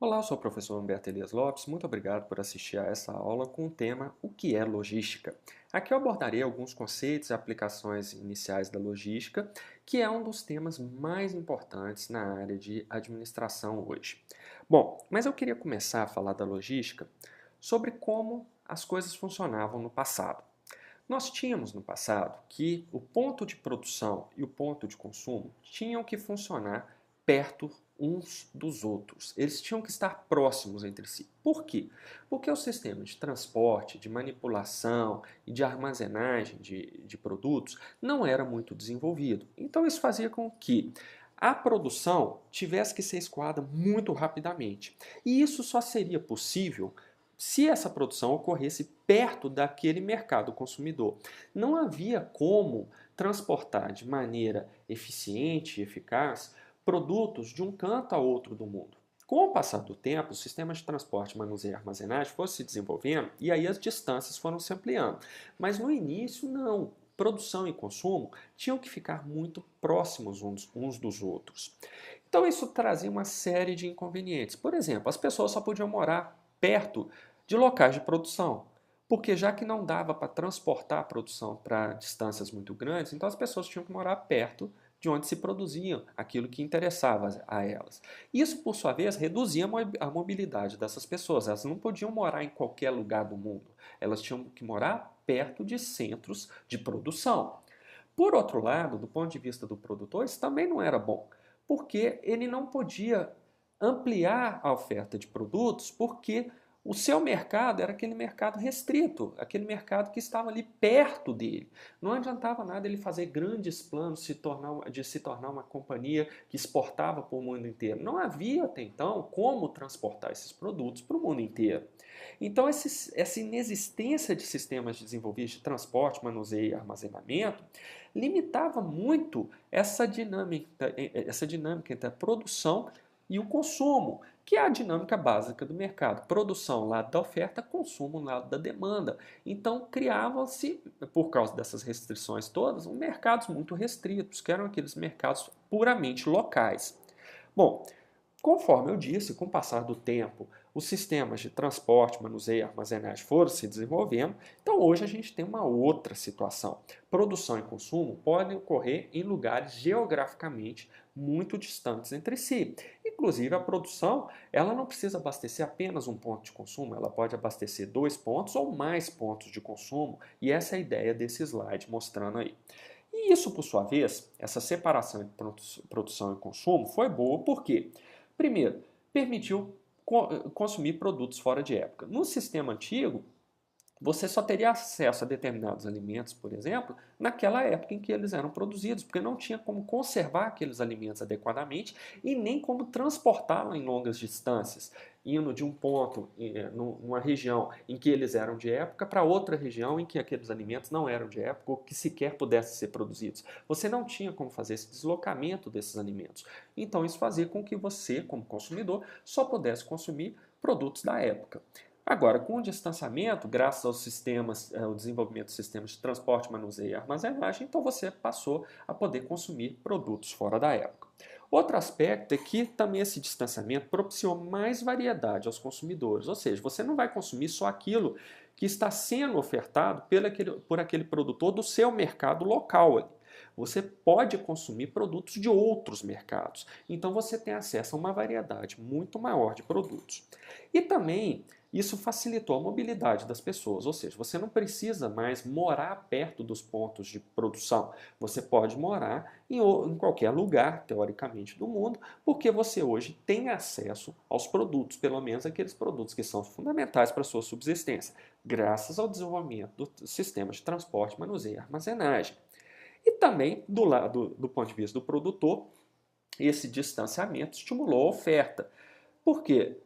Olá, eu sou o professor Humberto Elias Lopes. Muito obrigado por assistir a essa aula com o tema O que é logística? Aqui eu abordarei alguns conceitos e aplicações iniciais da logística, que é um dos temas mais importantes na área de administração hoje. Bom, mas eu queria começar a falar da logística sobre como as coisas funcionavam no passado. Nós tínhamos no passado que o ponto de produção e o ponto de consumo tinham que funcionar perto uns dos outros. Eles tinham que estar próximos entre si. Por quê? Porque o sistema de transporte, de manipulação e de armazenagem de produtos não era muito desenvolvido. Então isso fazia com que a produção tivesse que ser escoada muito rapidamente. E isso só seria possível se essa produção ocorresse perto daquele mercado consumidor. Não havia como transportar de maneira eficiente e eficaz produtos de um canto a outro do mundo. Com o passar do tempo, os sistemas de transporte, manuseio e armazenagem foram se desenvolvendo e aí as distâncias foram se ampliando. Mas no início, não. Produção e consumo tinham que ficar muito próximos uns dos outros. Então isso trazia uma série de inconvenientes. Por exemplo, as pessoas só podiam morar perto de locais de produção, porque já que não dava para transportar a produção para distâncias muito grandes, então as pessoas tinham que morar perto de onde se produziam aquilo que interessava a elas. Isso, por sua vez, reduzia a mobilidade dessas pessoas. Elas não podiam morar em qualquer lugar do mundo. Elas tinham que morar perto de centros de produção. Por outro lado, do ponto de vista do produtor, isso também não era bom, porque ele não podia ampliar a oferta de produtos, porque o seu mercado era aquele mercado restrito, aquele mercado que estava ali perto dele. Não adiantava nada ele fazer grandes planos de se tornar uma companhia que exportava para o mundo inteiro. Não havia até então como transportar esses produtos para o mundo inteiro. Então, essa inexistência de sistemas desenvolvidos de transporte, manuseio e armazenamento limitava muito essa dinâmica entre a produção e o consumo, que é a dinâmica básica do mercado. Produção, lado da oferta, consumo, lado da demanda. Então, criavam-se, por causa dessas restrições todas, mercados muito restritos, que eram aqueles mercados puramente locais. Bom, conforme eu disse, com o passar do tempo, os sistemas de transporte, manuseio e armazenagem foram se desenvolvendo, então hoje a gente tem uma outra situação. Produção e consumo podem ocorrer em lugares geograficamente muito distantes entre si. Inclusive, a produção ela não precisa abastecer apenas um ponto de consumo, ela pode abastecer dois pontos ou mais pontos de consumo, e essa é a ideia desse slide mostrando aí. E isso, por sua vez, essa separação entre produção e consumo foi boa porque, primeiro, permitiu consumir produtos fora de época. No sistema antigo, você só teria acesso a determinados alimentos, por exemplo, naquela época em que eles eram produzidos, porque não tinha como conservar aqueles alimentos adequadamente e nem como transportá-los em longas distâncias, indo de um ponto, numa região em que eles eram de época, para outra região em que aqueles alimentos não eram de época ou que sequer pudessem ser produzidos. Você não tinha como fazer esse deslocamento desses alimentos. Então, isso fazia com que você, como consumidor, só pudesse consumir produtos da época. Agora, com o distanciamento, graças aos sistemas, ao desenvolvimento de sistemas de transporte, manuseio e armazenagem, então você passou a poder consumir produtos fora da época. Outro aspecto é que também esse distanciamento propiciou mais variedade aos consumidores, ou seja, você não vai consumir só aquilo que está sendo ofertado por aquele produtor do seu mercado local ali. Você pode consumir produtos de outros mercados, então você tem acesso a uma variedade muito maior de produtos. E também isso facilitou a mobilidade das pessoas, ou seja, você não precisa mais morar perto dos pontos de produção. Você pode morar em qualquer lugar, teoricamente, do mundo, porque você hoje tem acesso aos produtos, pelo menos aqueles produtos que são fundamentais para a sua subsistência, graças ao desenvolvimento do sistema de transporte, manuseio e armazenagem. E também, do ponto de vista do produtor, esse distanciamento estimulou a oferta. Por quê?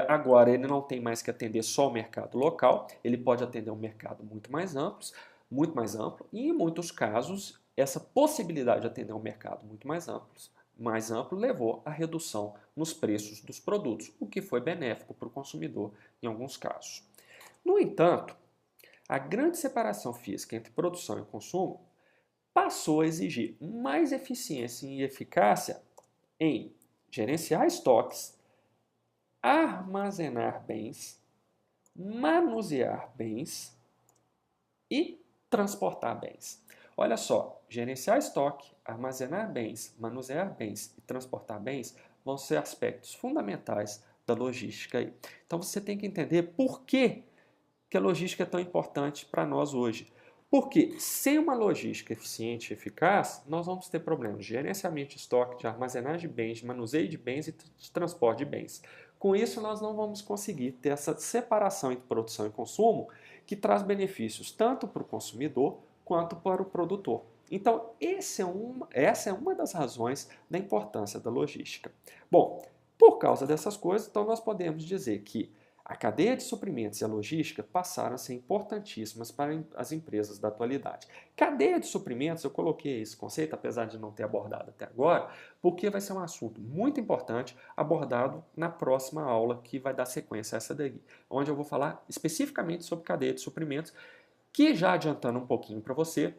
Agora ele não tem mais que atender só o mercado local, ele pode atender um mercado muito mais amplo, e em muitos casos essa possibilidade de atender um mercado muito mais amplo levou à redução nos preços dos produtos, o que foi benéfico para o consumidor em alguns casos. No entanto, a grande separação física entre produção e consumo passou a exigir mais eficiência e eficácia em gerenciar estoques, armazenar bens, manusear bens e transportar bens. Olha só, gerenciar estoque, armazenar bens, manusear bens e transportar bens vão ser aspectos fundamentais da logística aí. Então você tem que entender por que a logística é tão importante para nós hoje. Porque sem uma logística eficiente e eficaz, nós vamos ter problemas de gerenciamento de estoque, de armazenagem de bens, de manuseio de bens e de transporte de bens. Com isso, nós não vamos conseguir ter essa separação entre produção e consumo que traz benefícios tanto para o consumidor quanto para o produtor. Então, essa é uma das razões da importância da logística. Bom, por causa dessas coisas, então nós podemos dizer que a cadeia de suprimentos e a logística passaram a ser importantíssimas para as empresas da atualidade. Cadeia de suprimentos, eu coloquei esse conceito, apesar de não ter abordado até agora, porque vai ser um assunto muito importante abordado na próxima aula que vai dar sequência a essa daí, onde eu vou falar especificamente sobre cadeia de suprimentos, que já adiantando um pouquinho para você,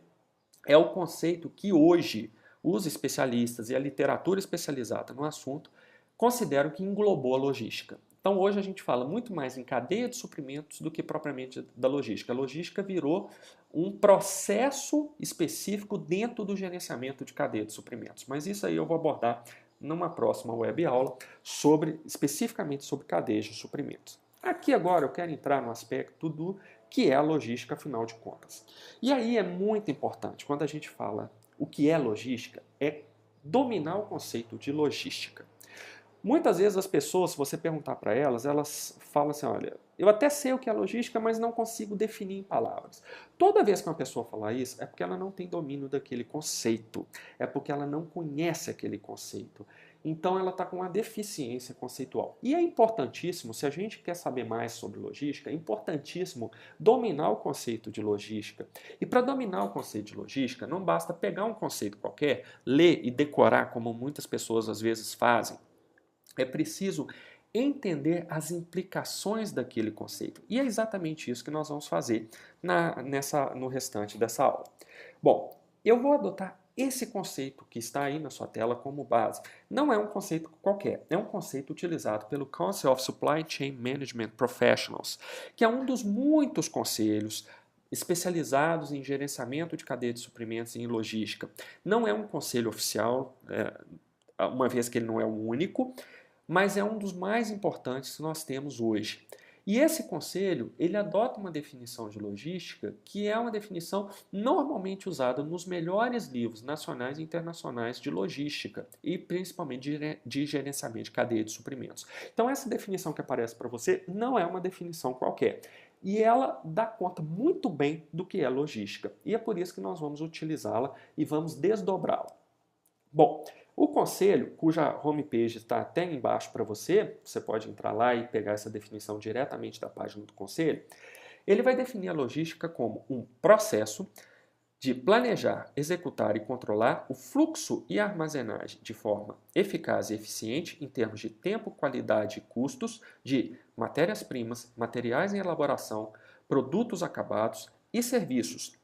é o conceito que hoje os especialistas e a literatura especializada no assunto consideram que englobou a logística. Então hoje a gente fala muito mais em cadeia de suprimentos do que propriamente da logística. A logística virou um processo específico dentro do gerenciamento de cadeia de suprimentos. Mas isso aí eu vou abordar numa próxima web aula especificamente sobre cadeias de suprimentos. Aqui agora eu quero entrar no aspecto do que é a logística, afinal de contas. E aí é muito importante, quando a gente fala o que é logística, é dominar o conceito de logística. Muitas vezes as pessoas, se você perguntar para elas, elas falam assim, olha, eu até sei o que é logística, mas não consigo definir em palavras. Toda vez que uma pessoa fala isso, é porque ela não tem domínio daquele conceito, é porque ela não conhece aquele conceito. Então ela está com uma deficiência conceitual. E é importantíssimo, se a gente quer saber mais sobre logística, é importantíssimo dominar o conceito de logística. E para dominar o conceito de logística, não basta pegar um conceito qualquer, ler e decorar, como muitas pessoas às vezes fazem. É preciso entender as implicações daquele conceito. E é exatamente isso que nós vamos fazer no restante dessa aula. Bom, eu vou adotar esse conceito que está aí na sua tela como base. Não é um conceito qualquer, é um conceito utilizado pelo Council of Supply Chain Management Professionals, que é um dos muitos conselhos especializados em gerenciamento de cadeia de suprimentos e em logística. Não é um conselho oficial, uma vez que ele não é o único, mas é um dos mais importantes que nós temos hoje. E esse conselho, ele adota uma definição de logística que é uma definição normalmente usada nos melhores livros nacionais e internacionais de logística e principalmente de gerenciamento de cadeia de suprimentos. Então essa definição que aparece para você não é uma definição qualquer. E ela dá conta muito bem do que é logística. E é por isso que nós vamos utilizá-la e vamos desdobrá-la. Bom, o conselho, cuja homepage está até embaixo para você, você pode entrar lá e pegar essa definição diretamente da página do conselho, ele vai definir a logística como um processo de planejar, executar e controlar o fluxo e armazenagem de forma eficaz e eficiente em termos de tempo, qualidade e custos de matérias-primas, materiais em elaboração, produtos acabados e serviços,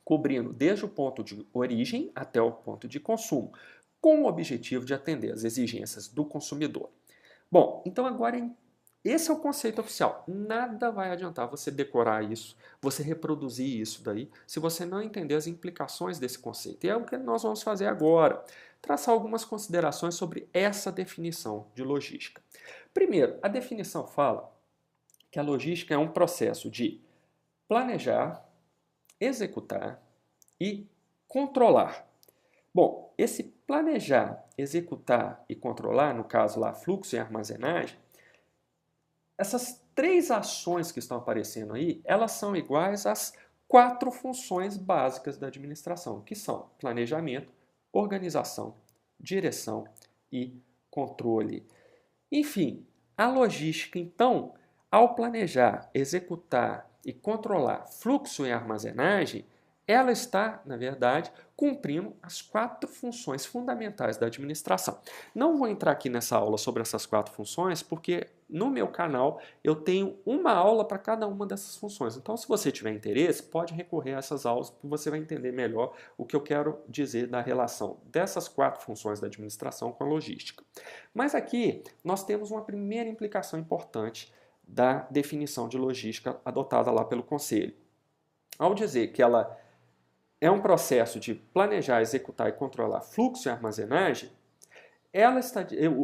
cobrindo desde o ponto de origem até o ponto de consumo, com o objetivo de atender às exigências do consumidor. Bom, então agora esse é o conceito oficial. Nada vai adiantar você decorar isso, você reproduzir isso daí, se você não entender as implicações desse conceito. E é o que nós vamos fazer agora, traçar algumas considerações sobre essa definição de logística. Primeiro, a definição fala que a logística é um processo de planejar, executar e controlar. Bom, esse planejar, executar e controlar, no caso lá, fluxo e armazenagem, essas três ações que estão aparecendo aí, elas são iguais às 4 funções básicas da administração, que são planejamento, organização, direção e controle. Enfim, a logística, então, ao planejar, executar e controlar fluxo e armazenagem, ela está, na verdade, cumprindo as 4 funções fundamentais da administração. Não vou entrar aqui nessa aula sobre essas 4 funções, porque no meu canal eu tenho uma aula para cada uma dessas funções. Então, se você tiver interesse, pode recorrer a essas aulas, porque você vai entender melhor o que eu quero dizer da relação dessas 4 funções da administração com a logística. Mas aqui nós temos uma primeira implicação importante da definição de logística adotada lá pelo Conselho. Ao dizer que ela é um processo de planejar, executar e controlar fluxo e armazenagem,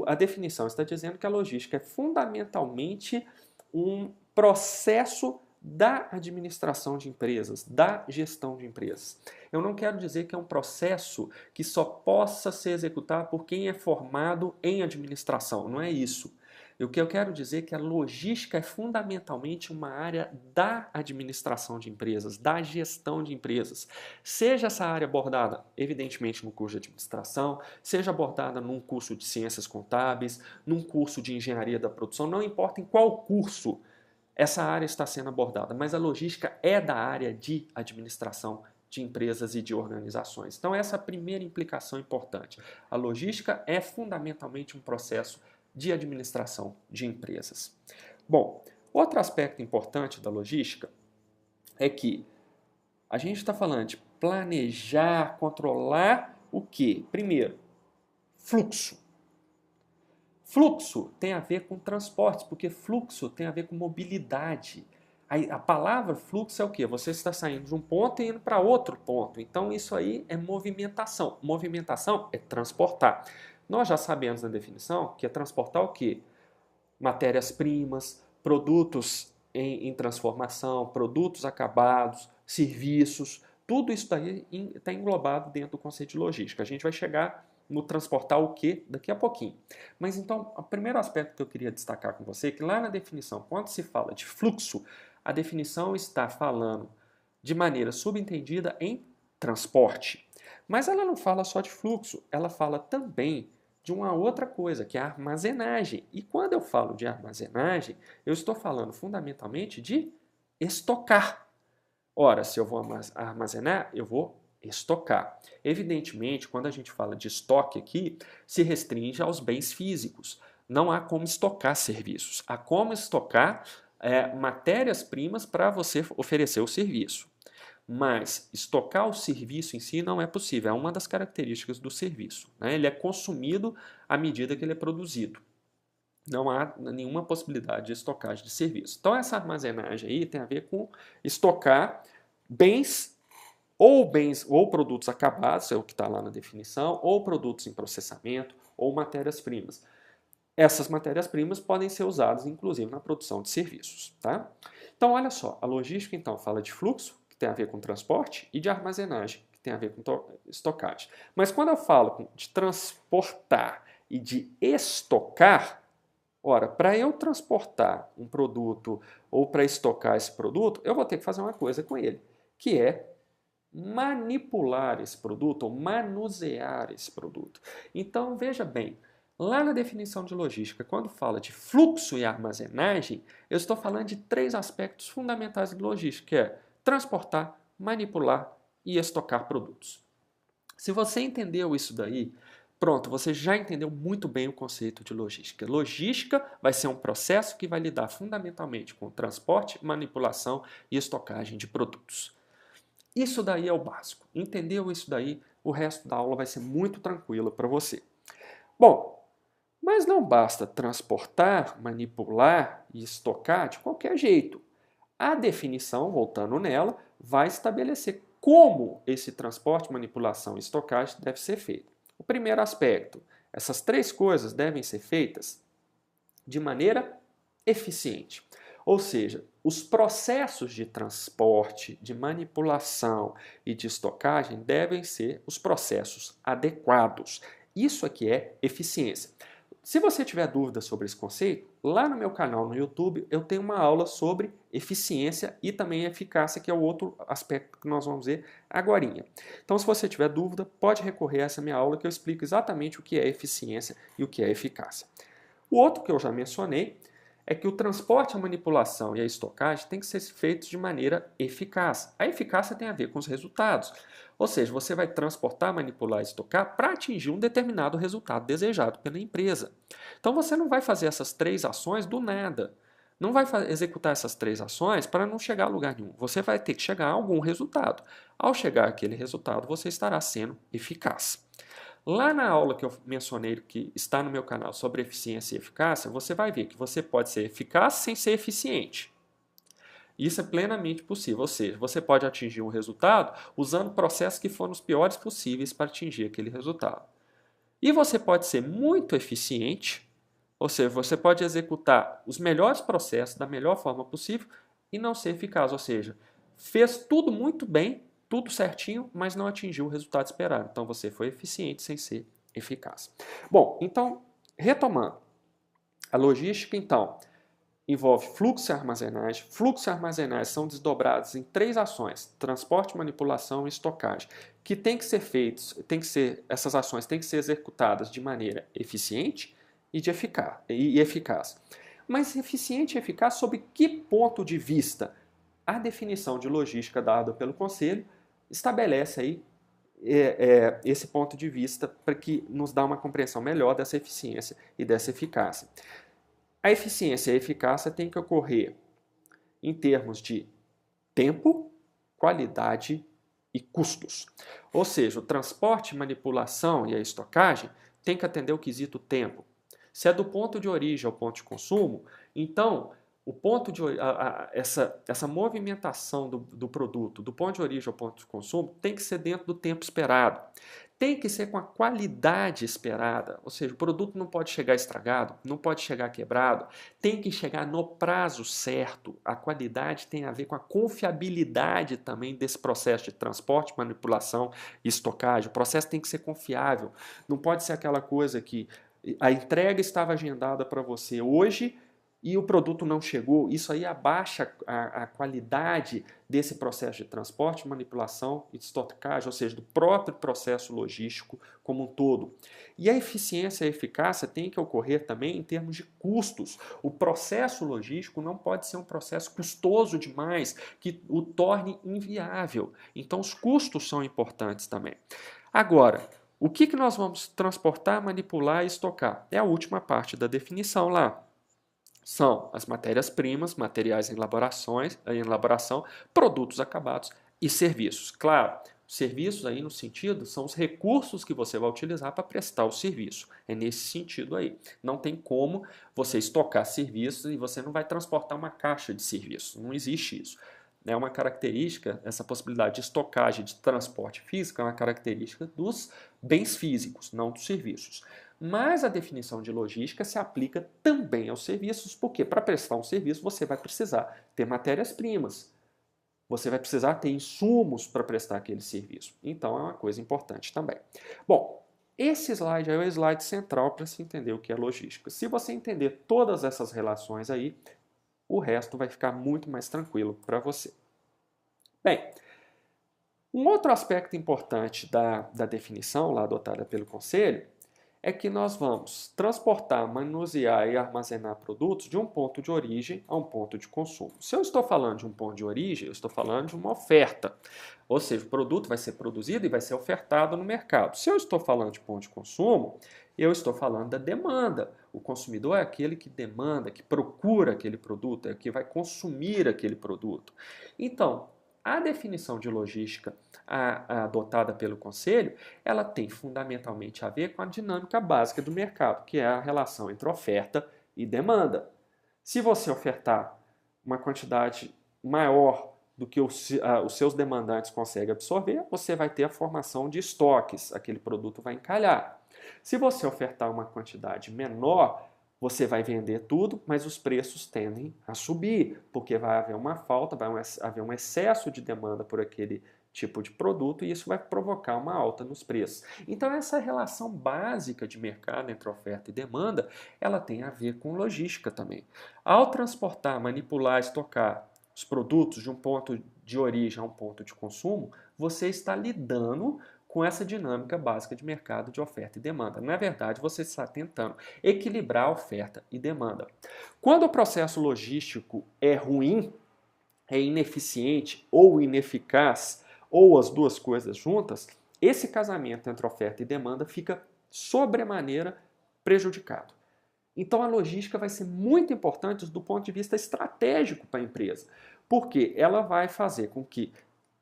a definição está dizendo que a logística é fundamentalmente um processo da administração de empresas, da gestão de empresas. Eu não quero dizer que é um processo que só possa ser executado por quem é formado em administração, não é isso. O que eu quero dizer é que a logística é fundamentalmente uma área da administração de empresas, da gestão de empresas. Seja essa área abordada, evidentemente, no curso de administração, seja abordada num curso de ciências contábeis, num curso de engenharia da produção, não importa em qual curso essa área está sendo abordada, mas a logística é da área de administração de empresas e de organizações. Então, essa é a primeira implicação importante. A logística é fundamentalmente um processo de administração de empresas. Bom, outro aspecto importante da logística é que a gente está falando de planejar, controlar o quê? Primeiro, fluxo. Fluxo tem a ver com transportes, porque fluxo tem a ver com mobilidade. A palavra fluxo é o quê? Você está saindo de um ponto e indo para outro ponto. Então, isso aí é movimentação. Movimentação é transportar. Nós já sabemos na definição que é transportar o quê? Matérias-primas, produtos em transformação, produtos acabados, serviços, tudo isso daí está englobado dentro do conceito de logística. A gente vai chegar no transportar o quê daqui a pouquinho. Mas então, o primeiro aspecto que eu queria destacar com você é que lá na definição, quando se fala de fluxo, a definição está falando de maneira subentendida em transporte. Mas ela não fala só de fluxo, ela fala também de uma outra coisa, que é a armazenagem. E quando eu falo de armazenagem, eu estou falando fundamentalmente de estocar. Ora, se eu vou armazenar, eu vou estocar. Evidentemente, quando a gente fala de estoque aqui, se restringe aos bens físicos. Não há como estocar serviços. Há como estocar matérias-primas para você oferecer o serviço. Mas estocar o serviço em si não é possível, é uma das características do serviço, né? Ele é consumido à medida que ele é produzido. Não há nenhuma possibilidade de estocagem de serviço. Então essa armazenagem aí tem a ver com estocar bens ou produtos acabados, é o que está lá na definição, ou produtos em processamento, ou matérias-primas. Essas matérias-primas podem ser usadas, inclusive, na produção de serviços, tá? Então, olha só, a logística, então, fala de fluxo, que tem a ver com transporte, e de armazenagem, que tem a ver com estocagem. Mas quando eu falo de transportar e de estocar, ora, para eu transportar um produto ou para estocar esse produto, eu vou ter que fazer uma coisa com ele, que é manipular esse produto ou manusear esse produto. Então, veja bem, lá na definição de logística, quando fala de fluxo e armazenagem, eu estou falando de 3 aspectos fundamentais de logística, que é transportar, manipular e estocar produtos. Se você entendeu isso daí, pronto, você já entendeu muito bem o conceito de logística. Logística vai ser um processo que vai lidar fundamentalmente com transporte, manipulação e estocagem de produtos. Isso daí é o básico. Entendeu isso daí? O resto da aula vai ser muito tranquilo para você. Bom, mas não basta transportar, manipular e estocar de qualquer jeito. A definição, voltando nela, vai estabelecer como esse transporte, manipulação e estocagem deve ser feito. O primeiro aspecto, essas 3 coisas devem ser feitas de maneira eficiente. Ou seja, os processos de transporte, de manipulação e de estocagem devem ser os processos adequados. Isso aqui é eficiência. Se você tiver dúvida sobre esse conceito, lá no meu canal no YouTube eu tenho uma aula sobre eficiência e também eficácia, que é o outro aspecto que nós vamos ver agorinha. Então, se você tiver dúvida, pode recorrer a essa minha aula que eu explico exatamente o que é eficiência e o que é eficácia. O outro que eu já mencionei é que o transporte, a manipulação e a estocagem têm que ser feitos de maneira eficaz. A eficácia tem a ver com os resultados. Ou seja, você vai transportar, manipular e estocar para atingir um determinado resultado desejado pela empresa. Então você não vai fazer essas 3 ações do nada. Não vai executar essas 3 ações para não chegar a lugar nenhum. Você vai ter que chegar a algum resultado. Ao chegar àquele resultado, você estará sendo eficaz. Lá na aula que eu mencionei, que está no meu canal, sobre eficiência e eficácia, você vai ver que você pode ser eficaz sem ser eficiente. Isso é plenamente possível, ou seja, você pode atingir um resultado usando processos que foram os piores possíveis para atingir aquele resultado. E você pode ser muito eficiente, ou seja, você pode executar os melhores processos da melhor forma possível e não ser eficaz, ou seja, fez tudo muito bem, tudo certinho, mas não atingiu o resultado esperado. Então você foi eficiente sem ser eficaz. Bom, então, retomando, a logística, então, envolve fluxo e armazenagem. Fluxo e armazenagem são desdobrados em 3 ações: transporte, manipulação e estocagem, que tem que ser feitos, essas ações têm que ser executadas de maneira eficiente e eficaz. Mas eficiente e eficaz sob que ponto de vista? A definição de logística dada pelo Conselho estabelece aí esse ponto de vista para que nos dá uma compreensão melhor dessa eficiência e dessa eficácia. A eficiência e a eficácia têm que ocorrer em termos de tempo, qualidade e custos. Ou seja, o transporte, manipulação e a estocagem têm que atender o quesito tempo. Se é do ponto de origem ao ponto de consumo, então o ponto de, essa movimentação do produto do ponto de origem ao ponto de consumo tem que ser dentro do tempo esperado. Tem que ser com a qualidade esperada, ou seja, o produto não pode chegar estragado, não pode chegar quebrado, tem que chegar no prazo certo. A qualidade tem a ver com a confiabilidade também desse processo de transporte, manipulação e estocagem. O processo tem que ser confiável, não pode ser aquela coisa que a entrega estava agendada para você hoje e o produto não chegou. Isso aí abaixa a qualidade desse processo de transporte, manipulação e estocagem, ou seja, do próprio processo logístico como um todo. E a eficiência e a eficácia tem que ocorrer também em termos de custos. O processo logístico não pode ser um processo custoso demais, que o torne inviável. Então, os custos são importantes também. Agora, o que nós vamos transportar, manipular e estocar? É a última parte da definição lá. São as matérias-primas, materiais em elaboração, produtos acabados e serviços. Claro, serviços aí no sentido são os recursos que você vai utilizar para prestar o serviço. É nesse sentido aí. Não tem como você estocar serviços e você não vai transportar uma caixa de serviços. Não existe isso. É uma característica, essa possibilidade de estocagem de transporte físico é uma característica dos bens físicos, não dos serviços. Mas a definição de logística se aplica também aos serviços, porque para prestar um serviço você vai precisar ter matérias-primas, você vai precisar ter insumos para prestar aquele serviço. Então é uma coisa importante também. Bom, esse slide é o slide central para se entender o que é logística. Se você entender todas essas relações aí, o resto vai ficar muito mais tranquilo para você. Bem, um outro aspecto importante da definição lá adotada pelo Conselho é que nós vamos transportar, manusear e armazenar produtos de um ponto de origem a um ponto de consumo. Se eu estou falando de um ponto de origem, eu estou falando de uma oferta. Ou seja, o produto vai ser produzido e vai ser ofertado no mercado. Se eu estou falando de ponto de consumo, eu estou falando da demanda. O consumidor é aquele que demanda, que procura aquele produto, é o que vai consumir aquele produto. Então, a definição de logística adotada pelo Conselho, ela tem fundamentalmente a ver com a dinâmica básica do mercado, que é a relação entre oferta e demanda. Se você ofertar uma quantidade maior do que os seus demandantes conseguem absorver, você vai ter a formação de estoques, aquele produto vai encalhar. Se você ofertar uma quantidade menor, você vai vender tudo, mas os preços tendem a subir, porque vai haver uma falta, vai haver um excesso de demanda por aquele tipo de produto e isso vai provocar uma alta nos preços. Então essa relação básica de mercado entre oferta e demanda, ela tem a ver com logística também. Ao transportar, manipular, estocar os produtos de um ponto de origem a um ponto de consumo, você está lidando com essa dinâmica básica de mercado de oferta e demanda. Na verdade, você está tentando equilibrar a oferta e demanda. Quando o processo logístico é ruim, é ineficiente ou ineficaz, ou as duas coisas juntas, esse casamento entre oferta e demanda fica sobremaneira prejudicado. Então a logística vai ser muito importante do ponto de vista estratégico para a empresa, porque ela vai fazer com que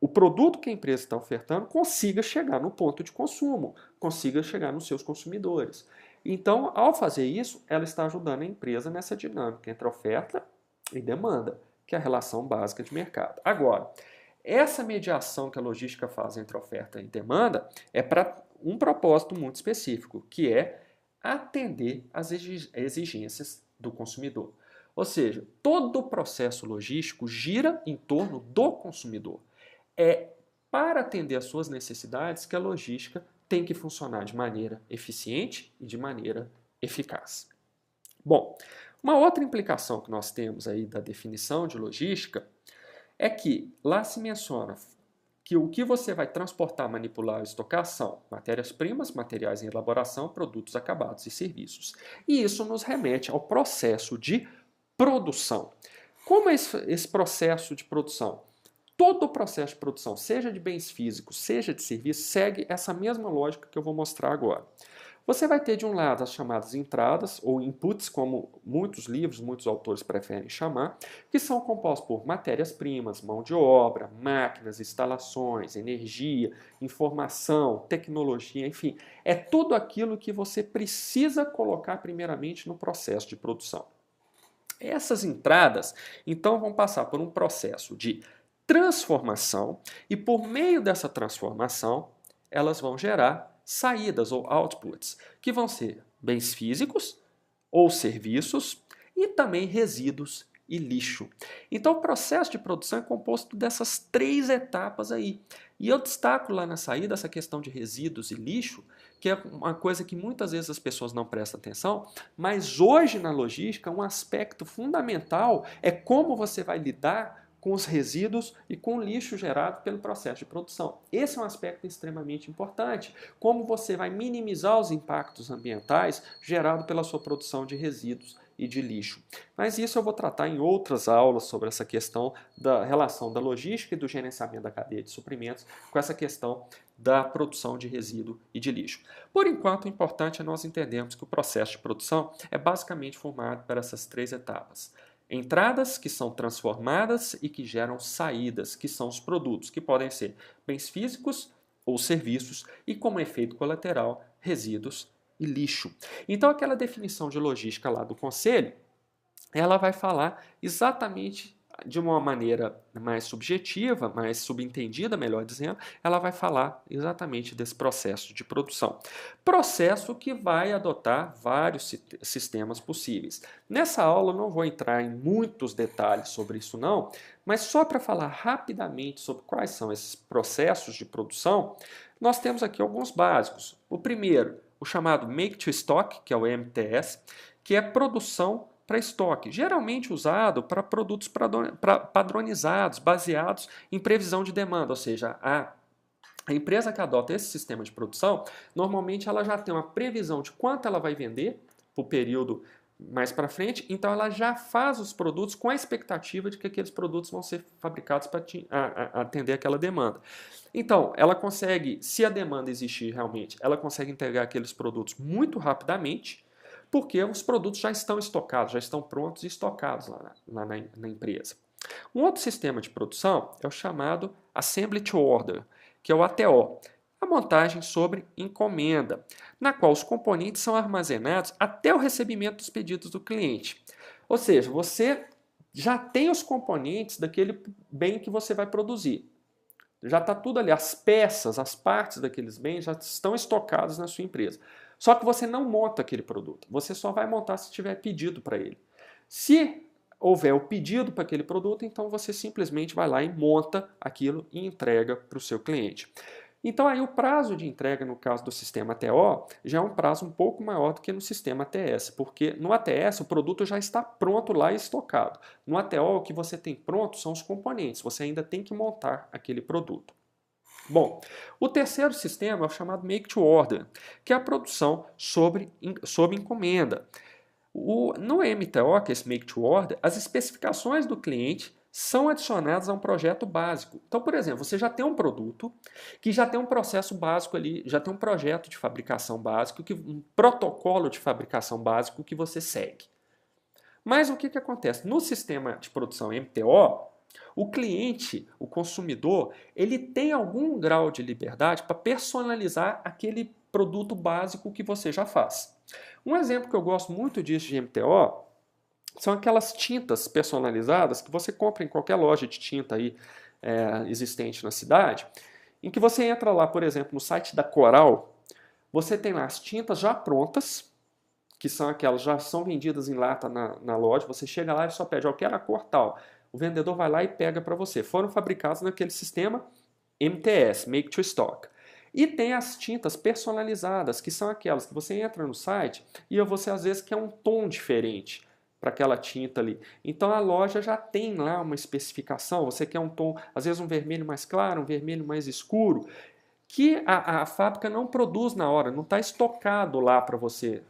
o produto que a empresa está ofertando consiga chegar no ponto de consumo, consiga chegar nos seus consumidores. Então, ao fazer isso, ela está ajudando a empresa nessa dinâmica entre oferta e demanda, que é a relação básica de mercado. Agora, essa mediação que a logística faz entre oferta e demanda é para um propósito muito específico, que é atender às exigências do consumidor. Ou seja, todo o processo logístico gira em torno do consumidor. É para atender às suas necessidades que a logística tem que funcionar de maneira eficiente e de maneira eficaz. Bom, uma outra implicação que nós temos aí da definição de logística é que lá se menciona que o que você vai transportar, manipular e estocar são matérias-primas, materiais em elaboração, produtos acabados e serviços. E isso nos remete ao processo de produção. Como é esse processo de produção? Todo o processo de produção, seja de bens físicos, seja de serviços, segue essa mesma lógica que eu vou mostrar agora. Você vai ter de um lado as chamadas entradas ou inputs, como muitos livros, muitos autores preferem chamar, que são compostos por matérias-primas, mão de obra, máquinas, instalações, energia, informação, tecnologia, enfim, é tudo aquilo que você precisa colocar primeiramente no processo de produção. Essas entradas, então, vão passar por um processo de transformação e, por meio dessa transformação, elas vão gerar saídas ou outputs, que vão ser bens físicos ou serviços e também resíduos e lixo. Então o processo de produção é composto dessas três etapas aí. E eu destaco lá na saída essa questão de resíduos e lixo, que é uma coisa que muitas vezes as pessoas não prestam atenção, mas hoje na logística um aspecto fundamental é como você vai lidar com os resíduos e com o lixo gerado pelo processo de produção. Esse é um aspecto extremamente importante. Como você vai minimizar os impactos ambientais gerados pela sua produção de resíduos e de lixo. Mas isso eu vou tratar em outras aulas sobre essa questão da relação da logística e do gerenciamento da cadeia de suprimentos com essa questão da produção de resíduo e de lixo. Por enquanto, o importante é nós entendermos que o processo de produção é basicamente formado por essas três etapas. Entradas, que são transformadas e que geram saídas, que são os produtos, que podem ser bens físicos ou serviços, e como efeito colateral, resíduos e lixo. Então, aquela definição de logística lá do Conselho, ela vai falar exatamente de uma maneira mais subjetiva, mais subentendida, melhor dizendo, ela vai falar exatamente desse processo de produção. Processo que vai adotar vários sistemas possíveis. Nessa aula eu não vou entrar em muitos detalhes sobre isso não, mas só para falar rapidamente sobre quais são esses processos de produção, nós temos aqui alguns básicos. O primeiro, o chamado Make to Stock, que é o MTS, que é produção para estoque, geralmente usado para produtos padronizados, baseados em previsão de demanda, ou seja, a empresa que adota esse sistema de produção, normalmente ela já tem uma previsão de quanto ela vai vender para o período mais para frente, então ela já faz os produtos com a expectativa de que aqueles produtos vão ser fabricados para atender aquela demanda. Então, ela consegue, se a demanda existir realmente, ela consegue entregar aqueles produtos muito rapidamente, porque os produtos já estão estocados, já estão prontos e estocados lá na empresa. Um outro sistema de produção é o chamado Assembly to Order, que é o ATO, a montagem sobre encomenda, na qual os componentes são armazenados até o recebimento dos pedidos do cliente. Ou seja, você já tem os componentes daquele bem que você vai produzir. Já está tudo ali, as peças, as partes daqueles bens já estão estocadas na sua empresa. Só que você não monta aquele produto, você só vai montar se tiver pedido para ele. Se houver o pedido para aquele produto, então você simplesmente vai lá e monta aquilo e entrega para o seu cliente. Então aí o prazo de entrega no caso do sistema ATO já é um prazo um pouco maior do que no sistema ATS, porque no ATS o produto já está pronto lá e estocado. No ATO o que você tem pronto são os componentes, você ainda tem que montar aquele produto. Bom, o terceiro sistema é o chamado Make to Order, que é a produção sob encomenda. No MTO, que é esse Make to Order, as especificações do cliente são adicionadas a um projeto básico. Então, por exemplo, você já tem um produto que já tem um processo básico ali, já tem um projeto de fabricação básico, um protocolo de fabricação básico que você segue. Mas o que acontece? No sistema de produção MTO, o cliente, o consumidor, ele tem algum grau de liberdade para personalizar aquele produto básico que você já faz. Um exemplo que eu gosto muito disso de MTO são aquelas tintas personalizadas que você compra em qualquer loja de tinta aí, existente na cidade, em que você entra lá, por exemplo, no site da Coral, você tem lá as tintas já prontas, que são aquelas já são vendidas em lata na loja, você chega lá e só pede, eu quero a cor tal. O vendedor vai lá e pega para você. Foram fabricados naquele sistema MTS, Make to Stock. E tem as tintas personalizadas, que são aquelas que você entra no site e você às vezes quer um tom diferente para aquela tinta ali. Então a loja já tem lá uma especificação, você quer um tom, às vezes um vermelho mais claro, um vermelho mais escuro, que a fábrica não produz na hora, não está estocado lá para você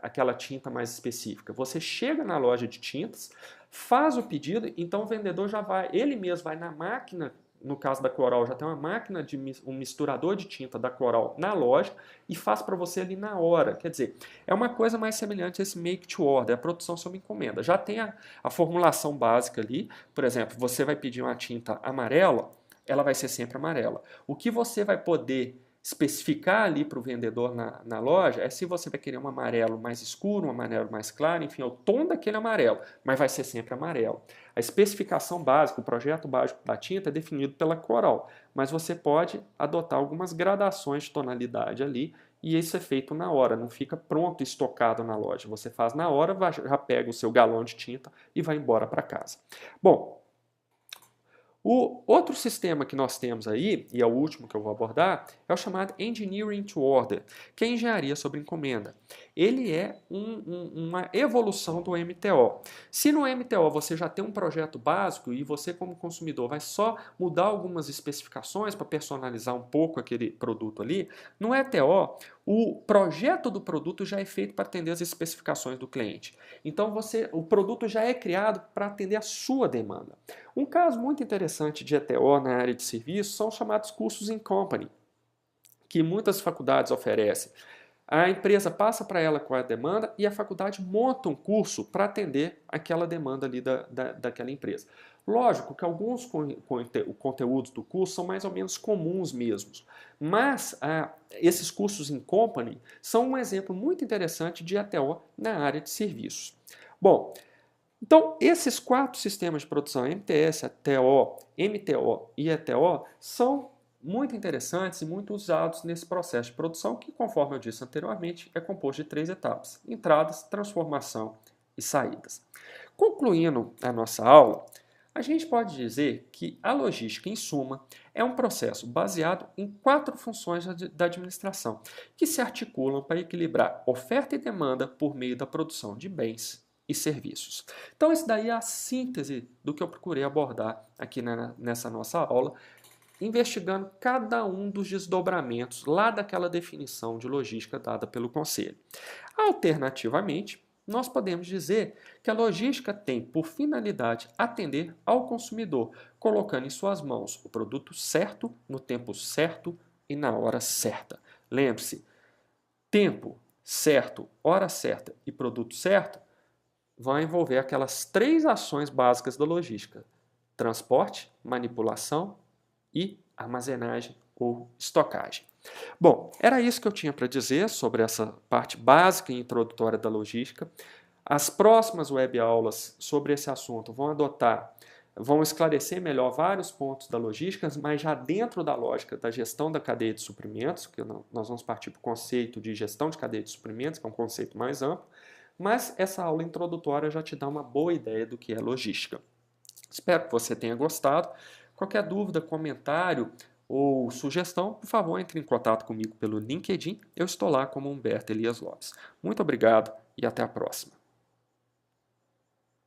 aquela tinta mais específica. Você chega na loja de tintas, faz o pedido, então o vendedor já vai, ele mesmo vai na máquina, no caso da Coral, já tem uma máquina de um misturador de tinta da Coral na loja e faz para você ali na hora. Quer dizer, é uma coisa mais semelhante a esse make to order, a produção sob encomenda. Já tem a formulação básica ali, por exemplo, você vai pedir uma tinta amarela, ela vai ser sempre amarela. O que você vai poder especificar ali para o vendedor na loja é se você vai querer um amarelo mais escuro, um amarelo mais claro, enfim, é o tom daquele amarelo, mas vai ser sempre amarelo. A especificação básica, o projeto básico da tinta é definido pela Coral, mas você pode adotar algumas gradações de tonalidade ali e isso é feito na hora, não fica pronto e estocado na loja. Você faz na hora, já pega o seu galão de tinta e vai embora para casa. Bom, o outro sistema que nós temos aí, e é o último que eu vou abordar, é o chamado Engineering to Order, que é engenharia sobre encomenda. Ele é uma evolução do MTO. Se no MTO você já tem um projeto básico e você como consumidor vai só mudar algumas especificações para personalizar um pouco aquele produto ali, no ETO o projeto do produto já é feito para atender as especificações do cliente. Então o produto já é criado para atender a sua demanda. Um caso muito interessante de ETO na área de serviços são os chamados cursos in company, que muitas faculdades oferecem. A empresa passa para ela qual é a demanda e a faculdade monta um curso para atender aquela demanda ali daquela empresa. Lógico que alguns conteúdos do curso são mais ou menos comuns mesmos, mas esses cursos in company são um exemplo muito interessante de ETO na área de serviços. Bom, então, esses 4 sistemas de produção, MTS, ATO, MTO e ETO, são muito interessantes e muito usados nesse processo de produção que, conforme eu disse anteriormente, é composto de 3 etapas: entradas, transformação e saídas. Concluindo a nossa aula, a gente pode dizer que a logística, em suma, é um processo baseado em 4 funções da administração, que se articulam para equilibrar oferta e demanda por meio da produção de bens e serviços. Então, isso daí é a síntese do que eu procurei abordar aqui nessa nossa aula, investigando cada um dos desdobramentos lá daquela definição de logística dada pelo Conselho. Alternativamente, nós podemos dizer que a logística tem por finalidade atender ao consumidor, colocando em suas mãos o produto certo, no tempo certo e na hora certa. Lembre-se, tempo certo, hora certa e produto certo vão envolver aquelas 3 ações básicas da logística: transporte, manipulação e armazenagem ou estocagem. Bom, era isso que eu tinha para dizer sobre essa parte básica e introdutória da logística. As próximas webaulas sobre esse assunto vão esclarecer melhor vários pontos da logística, mas já dentro da lógica da gestão da cadeia de suprimentos, que nós vamos partir para o conceito de gestão de cadeia de suprimentos, que é um conceito mais amplo, mas essa aula introdutória já te dá uma boa ideia do que é logística. Espero que você tenha gostado. Qualquer dúvida, comentário ou sugestão, por favor, entre em contato comigo pelo LinkedIn. Eu estou lá como Humberto Elias Lopes. Muito obrigado e até a próxima.